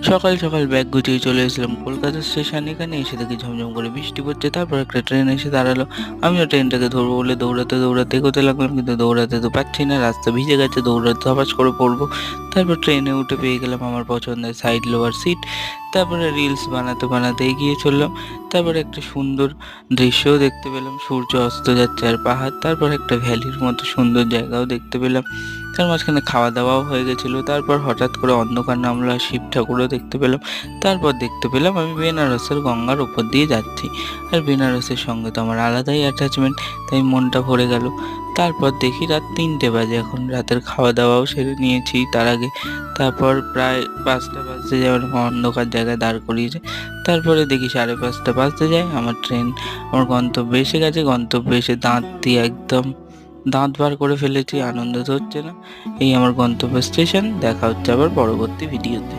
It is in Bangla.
সকাল সকাল ব্যাগ গুছিয়ে চলে এসেছিলাম কলকাতা স্টেশন। এখানে এসে দেখি ঝমঝম করে বৃষ্টি পড়ছে। তারপর একটা ট্রেন এসে দাঁড়ালো। আমিও ট্রেনটাকে ধরবো বলে দৌড়াতে দৌড়াতে এগোতে লাগলাম, কিন্তু দৌড়াতে তো পারছি না, রাস্তা ভিজে গেছে, দৌড়াতে ধপাস করে পড়বো। তারপর ট্রেনে উঠে পেয়ে গেলাম আমার পছন্দের সাইড লোয়ার সিট। তারপরে রিলস বানাতে বানাতে এগিয়ে চললাম। তারপরে একটা সুন্দর দৃশ্যও দেখতে পেলাম, সূর্য অস্ত যাচ্ছে আর পাহাড়। তারপর একটা ভ্যালির মতো সুন্দর জায়গাও দেখতে পেলাম। তার মাঝখানে খাওয়া দাওয়াও হয়ে গেছিলো। তারপর হঠাৎ করে অন্ধকার নামলো আর শিব ঠাকুরও দেখতে পেলাম। তারপর দেখতে পেলাম আমি বেনারসের গঙ্গার ওপর দিয়ে যাচ্ছি। আর বেনারসের সঙ্গে তো আমার আলাদাই অ্যাটাচমেন্ট, তাই মনটা ভরে গেল। তারপর দেখি রাত 3টে বাজে, এখন রাতের খাওয়া দাওয়াও সেরে নিয়েছি তার আগে। তারপর প্রায় 5টা বাজতে যায়, আমার অন্ধকার জায়গায় দাঁড় করিয়েছে। তারপরে দেখি 5:30 বাজতে যায়, আমার ট্রেন আমার গন্তব্যে এসে গেছে। গন্তব্যে এসে দাঁত দিয়ে একদম দাঁত বার করে ফেলেছি, আনন্দ তো হচ্ছে না। এই আমার গন্তব্য স্টেশন। দেখা হচ্ছে আবার পরবর্তী ভিডিওতে।